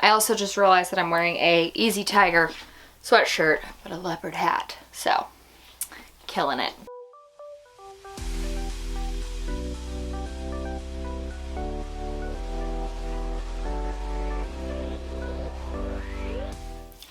I also just realized that I'm wearing a Easy Tiger sweatshirt, but a leopard hat. So, killing it.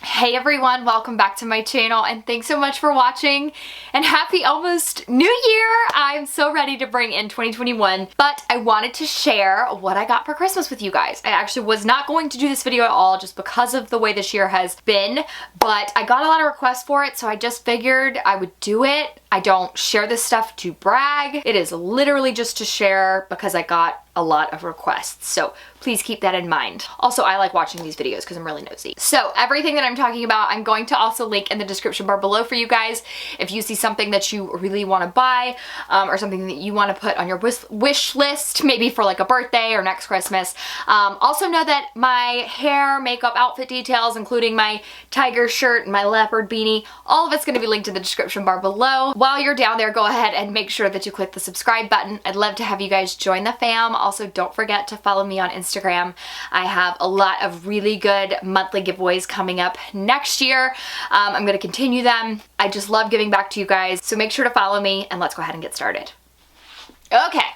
Hey everyone, welcome back to my channel and thanks so much for watching and happy almost New Year! I'm so ready to bring in 2021, but I wanted to share what I got for Christmas with you guys. I actually was not going to do this video at all just because of the way this year has been, but I got a lot of requests for it, so I just figured I would do it. I don't share this stuff to brag. It is literally just to share because I got a lot of requests, so please keep that in mind. Also, I like watching these videos because I'm really nosy. So everything that I'm talking about, I'm going to also link in the description bar below for you guys. If you see something that you really want to buy or something that you want to put on your wish list, maybe for like a birthday or next Christmas. Also know that my hair, makeup, outfit details, including my tiger shirt and my leopard beanie, all of it's going to be linked in the description bar below. While you're down there, go ahead and make sure that you click the subscribe button. I'd love to have you guys join the fam. Also, don't forget to follow me on Instagram. I have a lot of really good monthly giveaways coming up next year. I'm going to continue them. I just love giving back to you guys, so make sure to follow me and let's go ahead and get started. Okay.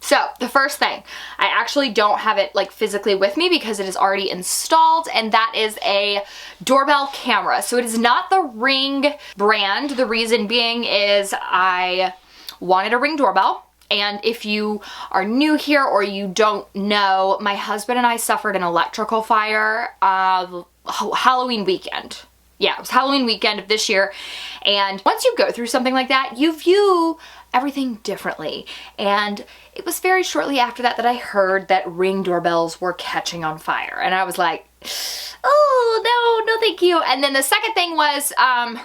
So the first thing, I actually don't have it like physically with me because it is already installed, and that is a doorbell camera. So it is not the Ring brand. The reason being is I wanted a Ring doorbell. And if you are new here or you don't know, my husband and I suffered an electrical fire Halloween weekend. Yeah, it was Halloween weekend of this year. And once you go through something like that, you view everything differently. And it was very shortly after that that I heard that Ring doorbells were catching on fire. And I was like, oh, no thank you. And then the second thing was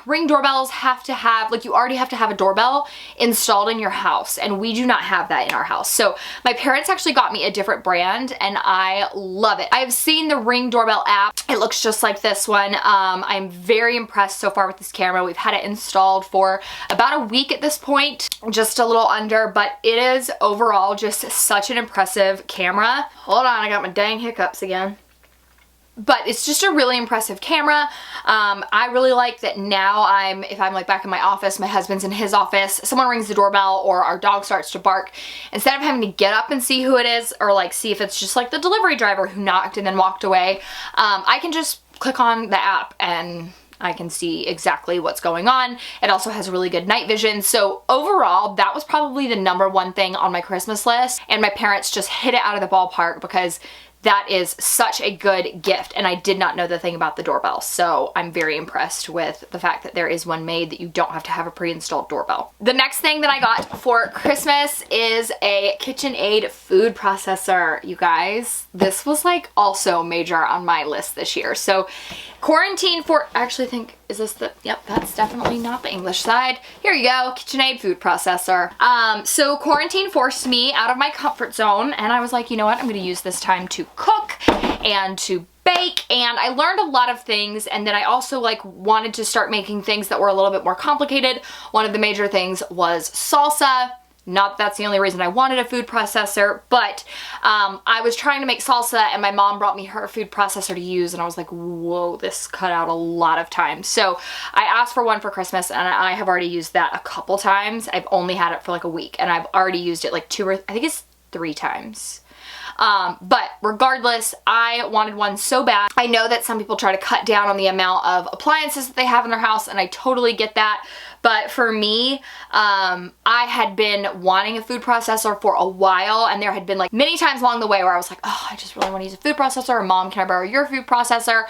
Ring doorbells have to have, like, you already have to have a doorbell installed in your house, and we do not have that in our house. So my parents actually got me a different brand and I love it. I've seen the Ring doorbell app. It looks just like this one. I'm very impressed so far with this camera. We've had it installed for about a week at this point, just a little under, but it is overall just such an impressive camera. Hold on, I got my dang hiccups again. But it's just a really impressive camera. I really like that now if I'm like back in my office, my husband's in his office, someone rings the doorbell or our dog starts to bark, instead of having to get up and see who it is or like see if it's just like the delivery driver who knocked and then walked away, I can just click on the app and I can see exactly what's going on. It also has really good night vision. So overall, that was probably the #1 thing on my Christmas list. And my parents just hit it out of the ballpark because that is such a good gift, and I did not know the thing about the doorbell, so I'm very impressed with the fact that there is one made that you don't have to have a pre-installed doorbell. The next thing that I got for Christmas is a KitchenAid food processor, you guys. This was like also major on my list this year. So quarantine for, actually think, is this the, yep, that's definitely not the English side. Here you go, KitchenAid food processor. So quarantine forced me out of my comfort zone, and I was like, you know what, I'm gonna use this time to cook and to bake, and I learned a lot of things, and then I also like wanted to start making things that were a little bit more complicated. One of the major things was salsa. Not that that's the only reason I wanted a food processor, but I was trying to make salsa and my mom brought me her food processor to use, and I was like, whoa, this cut out a lot of time. So I asked for one for Christmas, and I have already used that a couple times. I've only had it for like a week, and I've already used it like 3 times. But regardless, I wanted one so bad. I know that some people try to cut down on the amount of appliances that they have in their house, and I totally get that. But for me, I had been wanting a food processor for a while, and there had been like many times along the way where I was like, oh, I just really want to use a food processor, or Mom, can I borrow your food processor?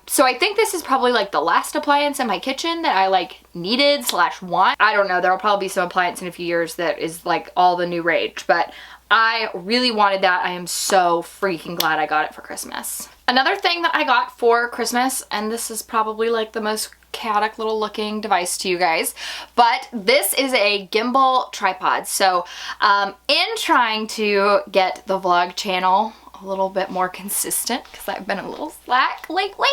So I think this is probably like the last appliance in my kitchen that I like needed / want. I don't know, there'll probably be some appliance in a few years that is like all the new rage, but I really wanted that. I am so freaking glad I got it for Christmas. Another thing that I got for Christmas, and this is probably like the most chaotic little looking device to you guys, but this is a gimbal tripod. So in trying to get the vlog channel a little bit more consistent, because I've been a little slack lately,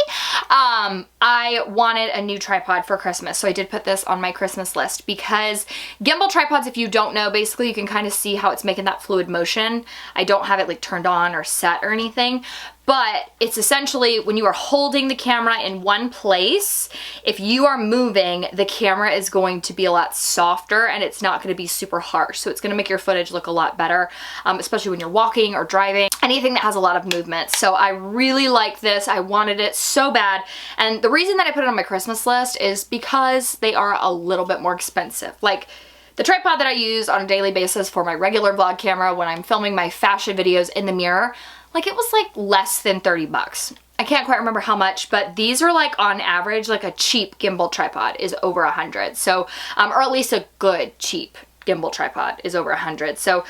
I wanted a new tripod for Christmas. So I did put this on my Christmas list, because gimbal tripods, if you don't know, basically you can kind of see how it's making that fluid motion. I don't have it like turned on or set or anything, but it's essentially when you are holding the camera in one place, if you are moving, the camera is going to be a lot softer and it's not going to be super harsh. So it's going to make your footage look a lot better, especially when you're walking or driving, anything that has a lot of movement. So I really like this. I wanted it so bad. And the reason that I put it on my Christmas list is because they are a little bit more expensive. Like, the tripod that I use on a daily basis for my regular vlog camera when I'm filming my fashion videos in the mirror, like it was like less than 30 bucks. I can't quite remember how much, but these are like on average, like a cheap gimbal tripod is over 100. So, or at least a good cheap gimbal tripod is over 100. So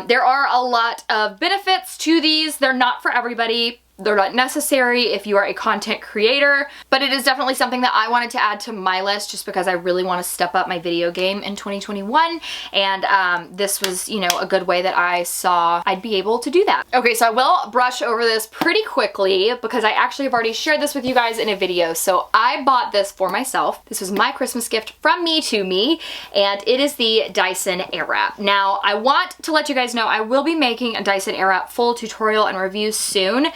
there are a lot of benefits to these. They're not for everybody. They're not necessary if you are a content creator, but it is definitely something that I wanted to add to my list just because I really want to step up my video game in 2021. And this was, you know, a good way that I saw I'd be able to do that. Okay, so I will brush over this pretty quickly because I actually have already shared this with you guys in a video. So I bought this for myself. This was my Christmas gift from me to me, and it is the Dyson Airwrap. Now, I want to let you guys know I will be making a Dyson Airwrap full tutorial and review soon.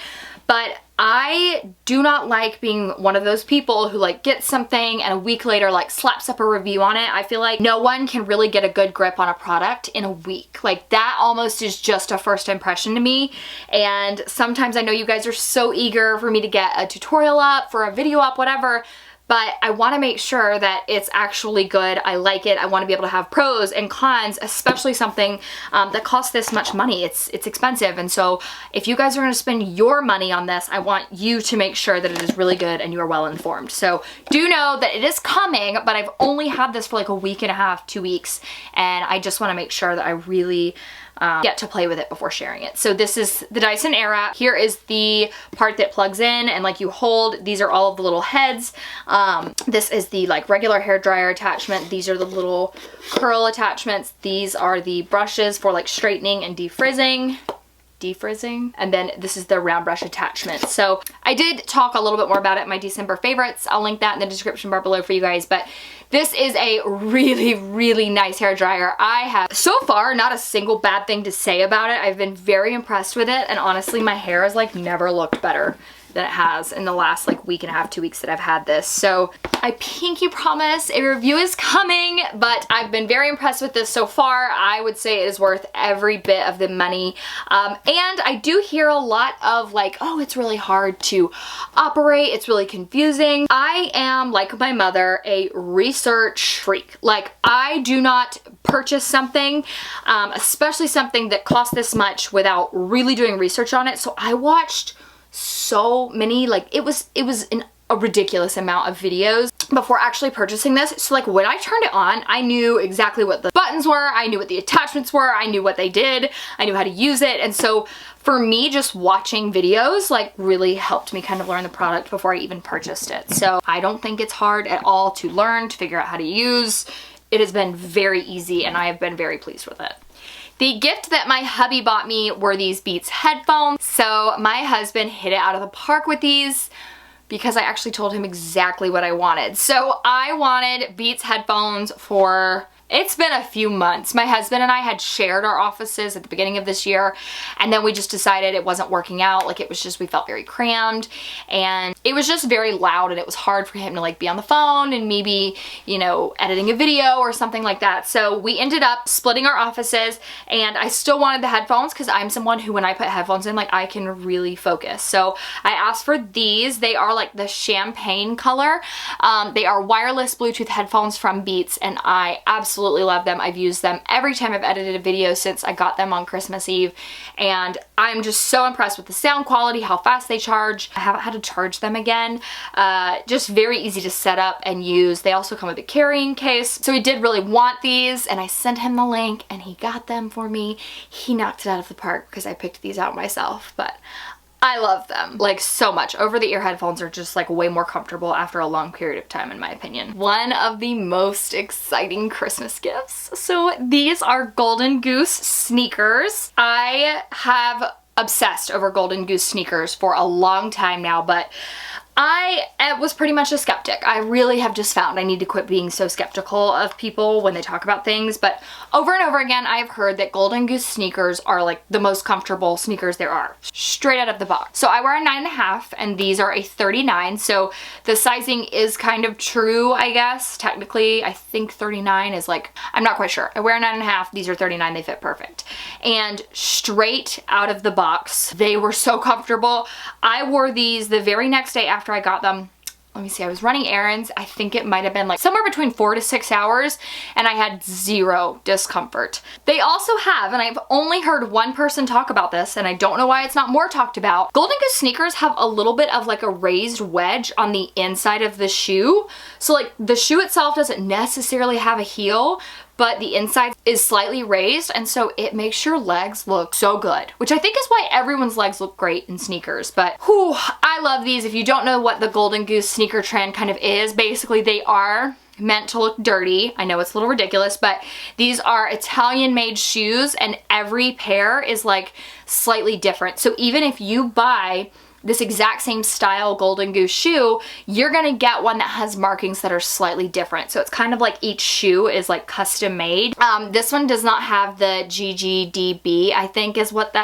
But I do not like being one of those people who like gets something and a week later like slaps up a review on it. I feel like no one can really get a good grip on a product in a week. Like that almost is just a first impression to me. And sometimes I know you guys are so eager for me to get a tutorial up, for a video up, whatever. But I want to make sure that it's actually good. I like it. I want to be able to have pros and cons, especially something that costs this much money. It's expensive. And so if you guys are going to spend your money on this, I want you to make sure that it is really good and you are well informed. So do know that it is coming, but I've only had this for like a week and a half, 2 weeks. And I just want to make sure that I really get to play with it before sharing it. So this is the Dyson Airwrap. Here is the part that plugs in and like you hold. These are all of the little heads. This is the like regular hair dryer attachment. These are the little curl attachments. These are the brushes for like straightening and defrizzing. And then this is the round brush attachment. So I did talk a little bit more about it in my December favorites. I'll link that in the description bar below for you guys, but this is a really, really nice hair dryer. I have so far not a single bad thing to say about it. I've been very impressed with it, and honestly my hair has like never looked better than it has in the last like week and a half, 2 weeks that I've had this. So I pinky promise a review is coming, but I've been very impressed with this so far. I would say it is worth every bit of the money. And I do hear a lot of like, oh, it's really hard to operate. It's really confusing. I am, like my mother, a research freak. Like I do not purchase something, especially something that costs this much without really doing research on it. So I watched so many, like it was a ridiculous amount of videos before actually purchasing this. So like when I turned it on, I knew exactly what the buttons were, I knew what the attachments were, I knew what they did, I knew how to use it. And so for me, just watching videos like really helped me kind of learn the product before I even purchased it. So I don't think it's hard at all to learn, to figure out how to use. It has been very easy and I have been very pleased with it. The gift that my hubby bought me were these Beats headphones. So my husband hit it out of the park with these because I actually told him exactly what I wanted. So I wanted Beats headphones for, it's been a few months. My husband and I had shared our offices at the beginning of this year, and then we just decided it wasn't working out. Like it was just, we felt very crammed and it was just very loud and it was hard for him to like be on the phone and maybe, you know, editing a video or something like that. So we ended up splitting our offices, and I still wanted the headphones because I'm someone who, when I put headphones in, like I can really focus. So I asked for these. They are like the champagne color. They are wireless Bluetooth headphones from Beats, and I absolutely love them. I've used them every time I've edited a video since I got them on Christmas Eve, and I'm just so impressed with the sound quality, how fast they charge. I haven't had to charge them again. Just very easy to set up and use. They also come with a carrying case. So he did really want these, and I sent him the link and he got them for me. He knocked it out of the park because I picked these out myself, but I love them like so much. Over-the-ear headphones are just like way more comfortable after a long period of time, in my opinion. One of the most exciting Christmas gifts. So these are Golden Goose sneakers. I have obsessed over Golden Goose sneakers for a long time now, but I was pretty much a skeptic. I really have just found I need to quit being so skeptical of people when they talk about things, but over and over again I've heard that Golden Goose sneakers are like the most comfortable sneakers there are, straight out of the box. So I wear a 9.5 and these are a 39, so the sizing is kind of true, I guess. Technically I think 39 is like, I'm not quite sure. I wear a 9.5, these are 39, they fit perfect. And straight out of the box, they were so comfortable. I wore these the very next day after I got them. Let me see, I was running errands. I think it might have been like somewhere between 4 to 6 hours and I had zero discomfort. They also have, and I've only heard one person talk about this and I don't know why it's not more talked about, Golden Goose sneakers have a little bit of like a raised wedge on the inside of the shoe. So like the shoe itself doesn't necessarily have a heel, but the inside is slightly raised, and so it makes your legs look so good, which I think is why everyone's legs look great in sneakers. But whew, I love these. If you don't know what the Golden Goose sneaker trend kind of is, basically they are meant to look dirty. I know it's a little ridiculous, but these are Italian made shoes and every pair is like slightly different. So even if you buy this exact same style Golden Goose shoe, you're gonna get one that has markings that are slightly different. So it's kind of like each shoe is like custom made. This one does not have the GGDB, I think is what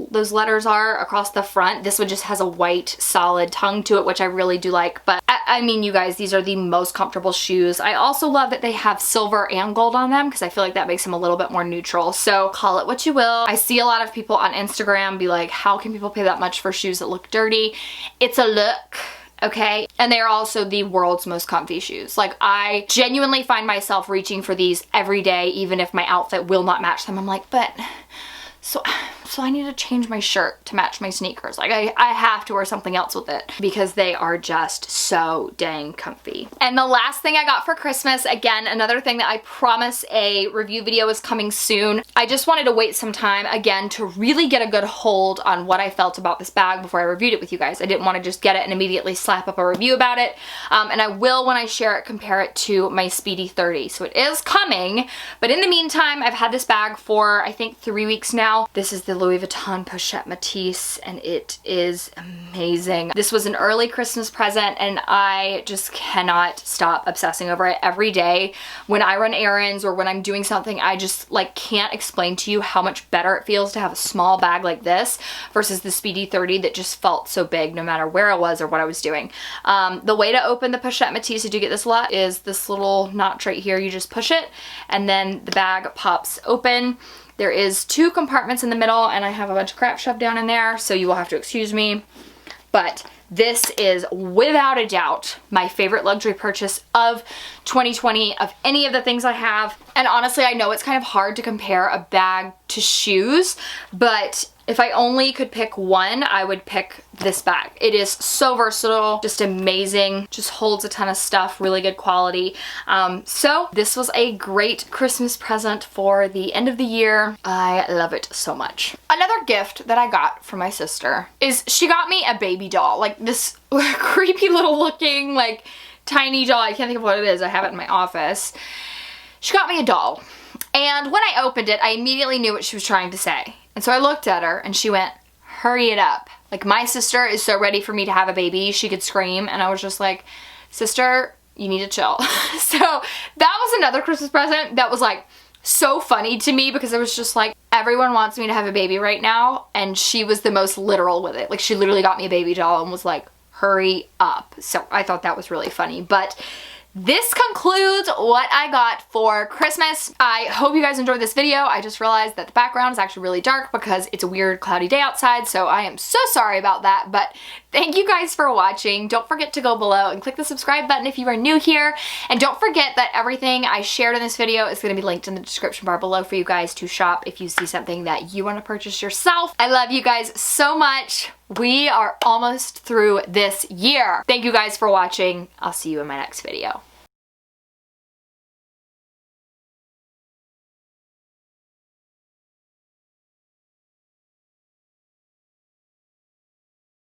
those letters are across the front. This one just has a white solid tongue to it, which I really do like. But I mean, you guys, these are the most comfortable shoes. I also love that they have silver and gold on them because I feel like that makes them a little bit more neutral. So call it what you will. I see a lot of people on Instagram be like, how can people pay that much for shoes that look dirty? It's a look, okay? And they are also the world's most comfy shoes. Like, I genuinely find myself reaching for these every day, even if my outfit will not match them. I'm like, but so I need to change my shirt to match my sneakers. Like I have to wear something else with it because they are just so dang comfy. And the last thing I got for Christmas, again, another thing that I promise a review video is coming soon. I just wanted to wait some time, again, to really get a good hold on what I felt about this bag before I reviewed it with you guys. I didn't want to just get it and immediately slap up a review about it. And I will, when I share it, compare it to my Speedy 30. So it is coming, but in the meantime, I've had this bag for, I think, 3 weeks now. This is the Louis Vuitton Pochette Metis, and it is amazing. This was an early Christmas present, and I just cannot stop obsessing over it every day. When I run errands or when I'm doing something, I just like can't explain to you how much better it feels to have a small bag like this versus the Speedy 30 that just felt so big no matter where I was or what I was doing. The way to open the Pochette Metis, you do get this a lot, is this little notch right here. You just push it and then the bag pops open. There is 2 compartments in the middle and I have a bunch of crap shoved down in there, so you will have to excuse me. But this is without a doubt my favorite luxury purchase of 2020, of any of the things I have. And honestly, I know it's kind of hard to compare a bag to shoes, but if I only could pick one, I would pick this bag. It is so versatile, just amazing, just holds a ton of stuff, really good quality. So this was a great Christmas present for the end of the year. I love it so much. Another gift that I got from my sister is she got me a baby doll, like this creepy little looking, like tiny doll. I can't think of what it is. I have it in my office. She got me a doll. And when I opened it, I immediately knew what she was trying to say. And so I looked at her and she went, hurry it up. Like, my sister is so ready for me to have a baby. She could scream. And I was just like, sister, you need to chill. So that was another Christmas present that was like so funny to me because it was just like, everyone wants me to have a baby right now. And she was the most literal with it. Like, she literally got me a baby doll and was like, hurry up. So I thought that was really funny. But this concludes what I got for Christmas. I hope you guys enjoyed this video. I just realized that the background is actually really dark because it's a weird cloudy day outside, so I am so sorry about that, but thank you guys for watching. Don't forget to go below and click the subscribe button if you are new here, and don't forget that everything I shared in this video is going to be linked in the description bar below for you guys to shop if you see something that you want to purchase yourself. I love you guys so much. We are almost through this year. Thank you guys for watching. I'll see you in my next video.